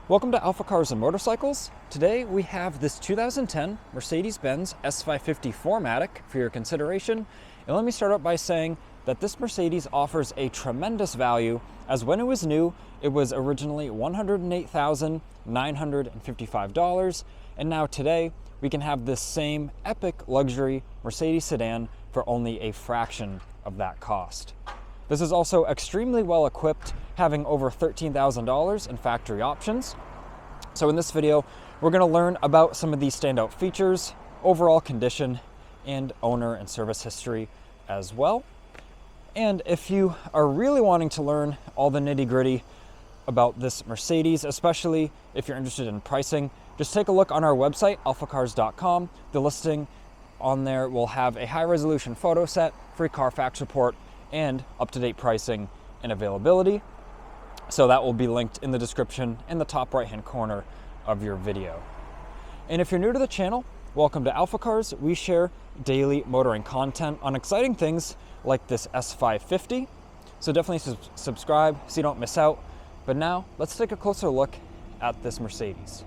Welcome to AlphaCars and Motorcycles. Today we have this 2010 Mercedes-Benz S550 4MATIC for your consideration. And let me start out by saying that this Mercedes offers a tremendous value, as when it was new, it was originally $108,955, and now today we can have this same epic luxury Mercedes sedan for only a fraction of that cost. This is also extremely well equipped, having over $13,000 in factory options. So in this video, we're going to learn about some of these standout features, overall condition, and owner and service history as well. And if you are really wanting to learn all the nitty-gritty about this Mercedes, especially if you're interested in pricing, just take a look on our website, alphacars.com. The listing on there will have a high-resolution photo set, free Carfax report, and up-to-date pricing and availability. So that will be linked in the description in the top right-hand corner of your video. And if you're new to the channel, welcome to AlphaCars. We share daily motoring content on exciting things like this S550. So definitely subscribe so you don't miss out. But now let's take a closer look at this Mercedes.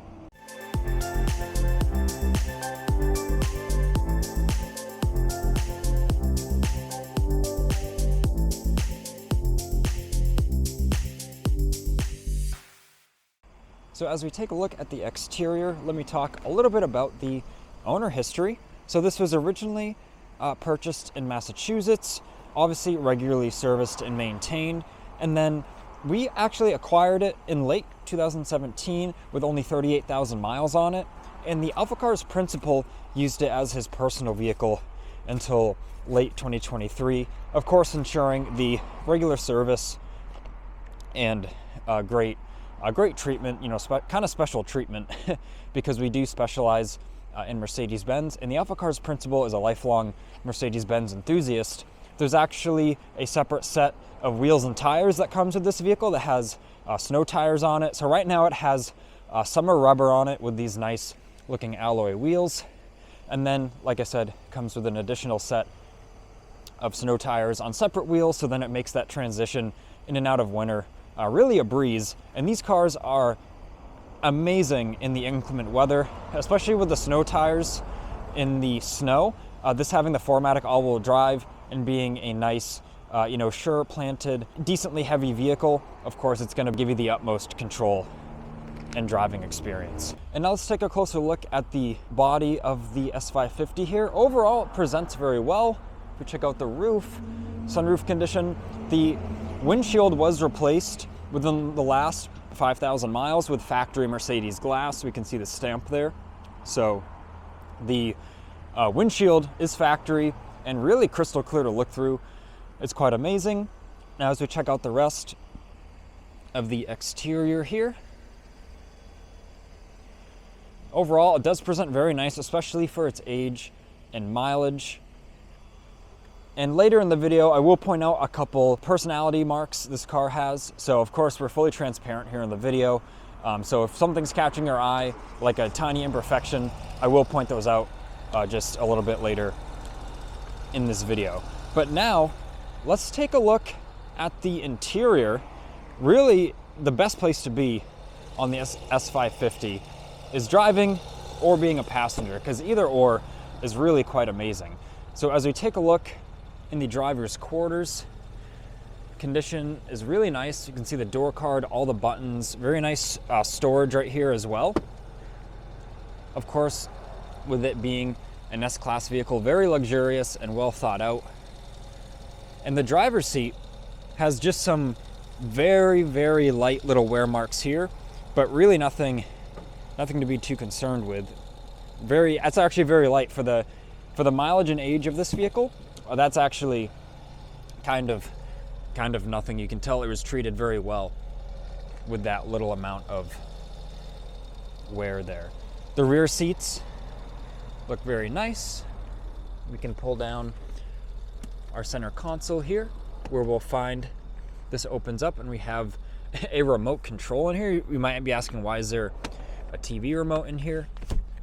So as we take a look at the exterior, let me talk a little bit about the owner history. So this was originally purchased in Massachusetts, obviously regularly serviced and maintained, and then we actually acquired it in late 2017 with only 38,000 miles on it, and the AlphaCars principal used it as his personal vehicle until late 2023, of course ensuring the regular service and great treatment, kind of special treatment because we do specialize in Mercedes-Benz, and the AlphaCars principal is a lifelong Mercedes-Benz enthusiast. There's actually a separate set of wheels and tires that comes with this vehicle that has snow tires on it. So right now it has summer rubber on it with these nice looking alloy wheels. And then, like I said, comes with an additional set of snow tires on separate wheels. So then it makes that transition in and out of winter really a breeze. And these cars are amazing in the inclement weather, especially with the snow tires in the snow. This having the 4MATIC all-wheel drive and being a nice, sure planted, decently heavy vehicle, of course, it's going to give you the utmost control and driving experience. And now let's take a closer look at the body of the S550 here. Overall, it presents very well. If we check out the roof, sunroof condition, the windshield was replaced within the last 5,000 miles with factory Mercedes glass. We can see the stamp there. So the windshield is factory and really crystal clear to look through. It's quite amazing. Now as we check out the rest of the exterior here, overall it does present very nice, especially for its age and mileage. And later in the video, I will point out a couple personality marks this car has. So of course, we're fully transparent here in the video. So if something's catching your eye, like a tiny imperfection, I will point those out just a little bit later in this video. But now, let's take a look at the interior. Really, the best place to be on the S550 is driving or being a passenger, because either or is really quite amazing. So as we take a look in the driver's quarters, condition is really nice. You can see the door card, all the buttons, very nice storage right here as well. Of course, with it being an S-Class vehicle, very luxurious and well thought out. And the driver's seat has just some very, very light little wear marks here, but really nothing to be too concerned with. It's actually very light for the mileage and age of this vehicle. That's actually kind of nothing. You can tell it was treated very well with that little amount of wear there. The rear seats look very nice. We can pull down our center console here, where we'll find this opens up and we have a remote control in here. You might be asking, why is there a TV remote in here?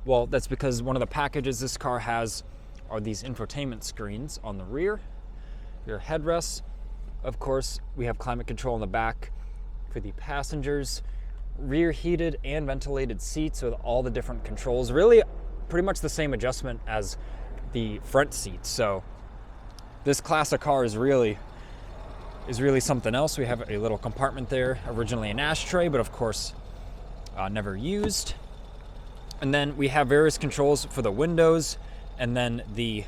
Well, that's because one of the packages this car has are these infotainment screens on the rear headrests. Of course, we have climate control in the back for the passengers. rear heated and ventilated seats with all the different controls. Really pretty much the same adjustment as the front seats. So this class of car is really something else. We have a little compartment there, originally an ashtray, but of course never used. And then we have various controls for the windows and then the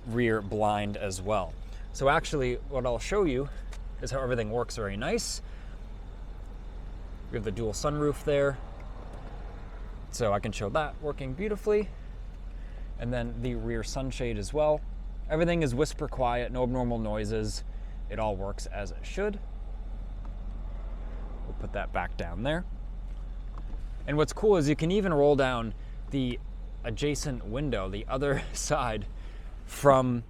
rear blind as well. So actually what I'll show you is how everything works very nice. We have the dual sunroof there, so I can show that working beautifully. And then the rear sunshade as well. Everything is whisper quiet, no abnormal noises. It all works as it should. We'll put that back down there. And what's cool is you can even roll down the adjacent window, the other side, from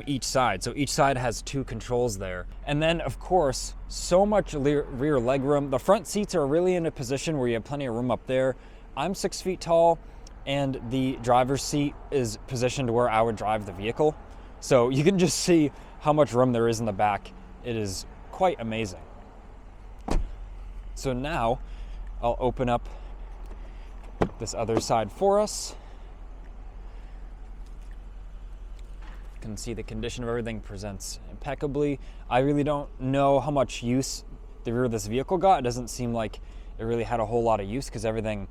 each side. So each side has two controls there. And then of course, so much rear legroom. The front seats are really in a position where you have plenty of room up there. I'm 6 feet tall and the driver's seat is positioned where I would drive the vehicle. So you can just see how much room there is in the back. It is quite amazing. So now I'll open up this other side for us. You can see the condition of everything presents impeccably. I really don't know how much use the rear of this vehicle got. It doesn't seem like it really had a whole lot of use because everything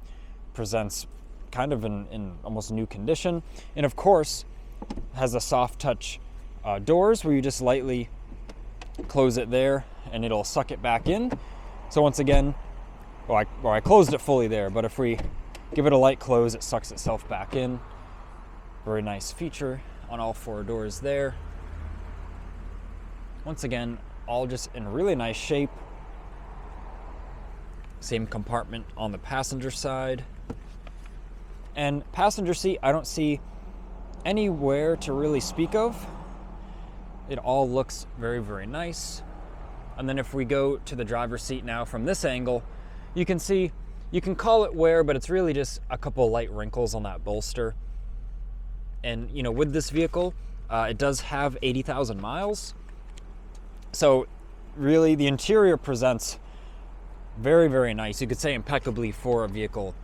presents kind of in almost new condition. And of course, has a soft touch doors where you just lightly close it there and it'll suck it back in. So once again, I closed it fully there, but if we give it a light close, it sucks itself back in. Very nice feature on all four doors there. Once again, all just in really nice shape. Same compartment on the passenger side. And passenger seat, I don't see anywhere to really speak of. It all looks very, very nice. And then if we go to the driver's seat now from this angle, you can see, you can call it wear, but it's really just a couple light wrinkles on that bolster. And you know, with this vehicle, it does have 80,000 miles. So really the interior presents very, very nice. You could say impeccably for a vehicle,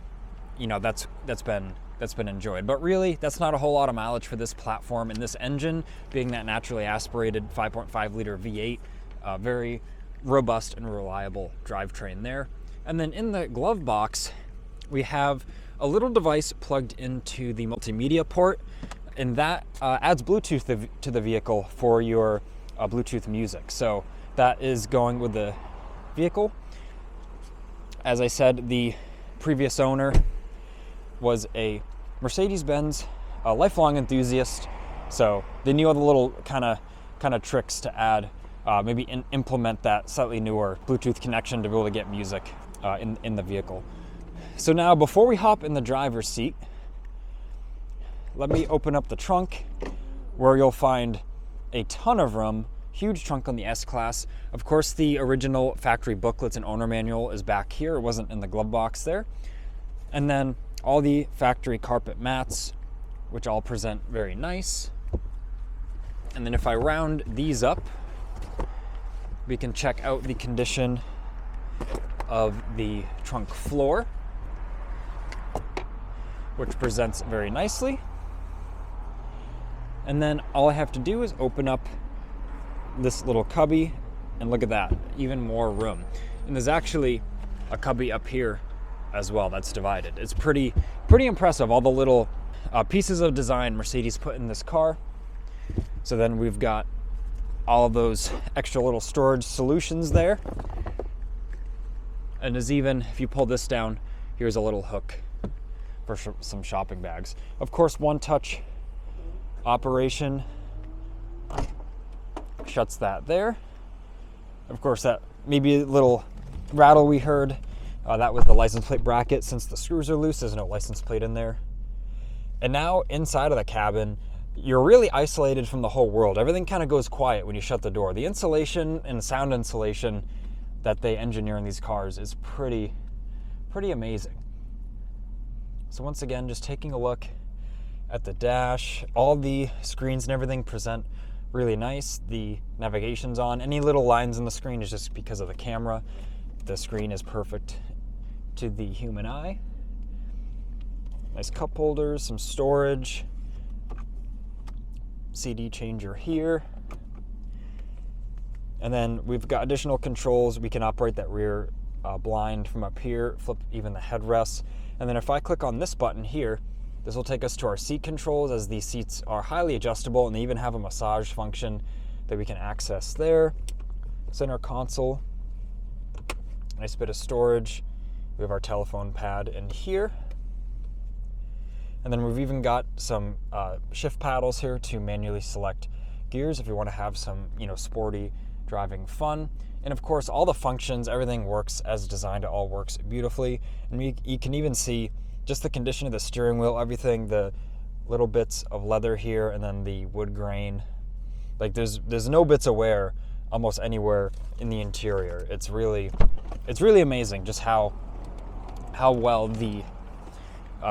you know, that's been enjoyed. But really, that's not a whole lot of mileage for this platform, and this engine, being that naturally aspirated 5.5 liter V8, very robust and reliable drivetrain there. And then in the glove box, we have a little device plugged into the multimedia port, and that adds Bluetooth to the vehicle for your Bluetooth music. So that is going with the vehicle. As I said, the previous owner was a Mercedes-Benz, a lifelong enthusiast, so they knew all the little kind of tricks to add, maybe implement that slightly newer Bluetooth connection to be able to get music in the vehicle. So now, before we hop in the driver's seat, let me open up the trunk, where you'll find a ton of room. Huge trunk on the S-Class. Of course, the original factory booklets and owner manual is back here. It wasn't in the glove box there. And then all the factory carpet mats, which all present very nice. And then if I round these up, we can check out the condition of the trunk floor, which presents very nicely. And then all I have to do is open up this little cubby, and look at that, even more room. And there's actually a cubby up here as well that's divided. It's pretty impressive, all the little pieces of design Mercedes put in this car. So then we've got all of those extra little storage solutions there. And there's even, if you pull this down, here's a little hook for some shopping bags. Of course, one touch operation shuts that there. Of course, that maybe a little rattle we heard, that was the license plate bracket. Since the screws are loose, there's no license plate in there. And now inside of the cabin, you're really isolated from the whole world. Everything kind of goes quiet when you shut the door. The insulation and sound insulation that they engineer in these cars is pretty amazing. So once again, just taking a look at the dash, all the screens and everything present really nice. The navigation's on. Any little lines in the screen is just because of the camera. The screen is perfect to the human eye. Nice cup holders, some storage, CD changer here. And then we've got additional controls. We can operate that rear blind from up here, flip even the headrests. And then if I click on this button here, this will take us to our seat controls, as these seats are highly adjustable and they even have a massage function that we can access there. Center console, nice bit of storage. We have our telephone pad in here. And then we've even got some shift paddles here to manually select gears if you want to have some, sporty driving fun. And of course, all the functions, everything works as designed. It all works beautifully. And you can even see just the condition of the steering wheel, everything, the little bits of leather here, and then the wood grain. Like there's no bits of wear almost anywhere in the interior. It's really amazing just how well the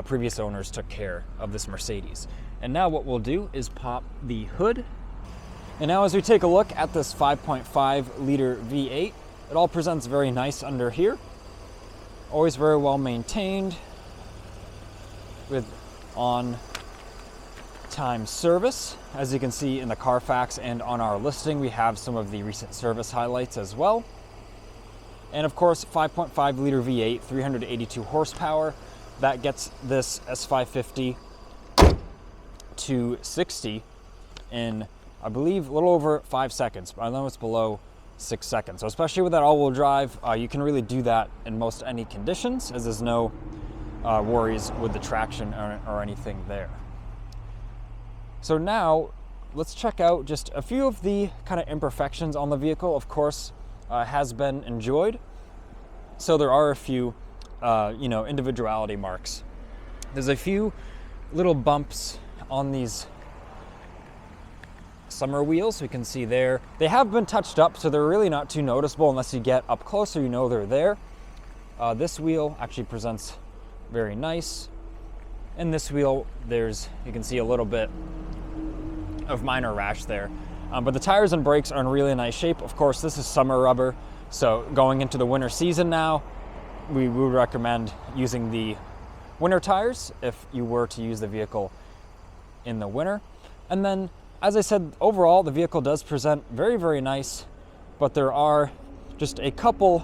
previous owners took care of this Mercedes. And now what we'll do is pop the hood. And now as we take a look at this 5.5 liter V8, it all presents very nice under here. Always very well maintained with on-time service. As you can see in the Carfax and on our listing, we have some of the recent service highlights as well. And of course, 5.5 liter V8, 382 horsepower. That gets this S550 to 60 in, I believe, a little over 5 seconds. I know it's below 6 seconds. So especially with that all-wheel drive, you can really do that in most any conditions, as there's no worries with the traction or anything there. So now let's check out just a few of the kind of imperfections on the vehicle. Of course, has been enjoyed. So there are a few individuality marks. There's a few little bumps on these summer wheels. We can see there. They have been touched up, so they're really not too noticeable unless you get up close, so you know they're there. This wheel actually presents very nice. And this wheel, you can see a little bit of minor rash there. But the tires and brakes are in really nice shape. Of course, this is summer rubber, so going into the winter season now, we would recommend using the winter tires if you were to use the vehicle in the winter. And then, as I said, overall, the vehicle does present very, very nice, but there are just a couple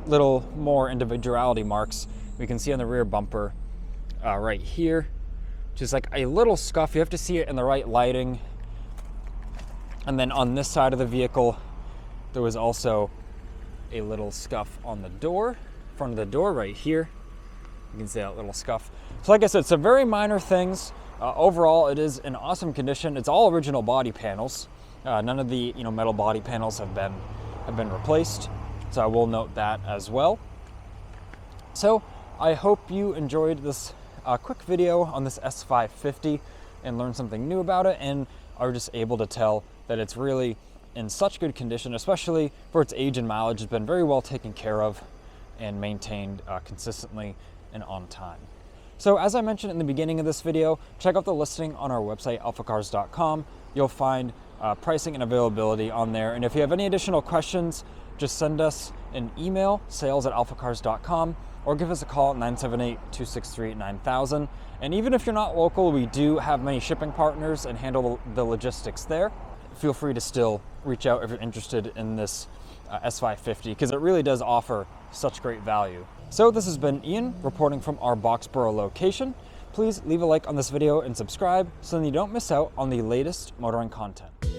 little more individuality marks. We can see on the rear bumper right here, just like a little scuff. You have to see it in the right lighting. And then on this side of the vehicle, there was also a little scuff on the door, front of the door right here. You can see that little scuff. So like I said, some very minor things. Overall, it is in awesome condition. It's all original body panels. None of the metal body panels have been replaced. So I will note that as well. So I hope you enjoyed this quick video on this S550 and learned something new about it, and are just able to tell that it's really in such good condition, especially for its age and mileage. It's been very well taken care of and maintained consistently and on time. So as I mentioned in the beginning of this video, check out the listing on our website, alphacars.com. You'll find pricing and availability on there. And if you have any additional questions, just send us an email, sales@alphacars.com, or give us a call at 978-263-9000. And even if you're not local, we do have many shipping partners and handle the logistics there. Feel free to still reach out if you're interested in this S550, because it really does offer such great value. So this has been Ian reporting from our Boxborough location. Please leave a like on this video and subscribe so then you don't miss out on the latest motoring content.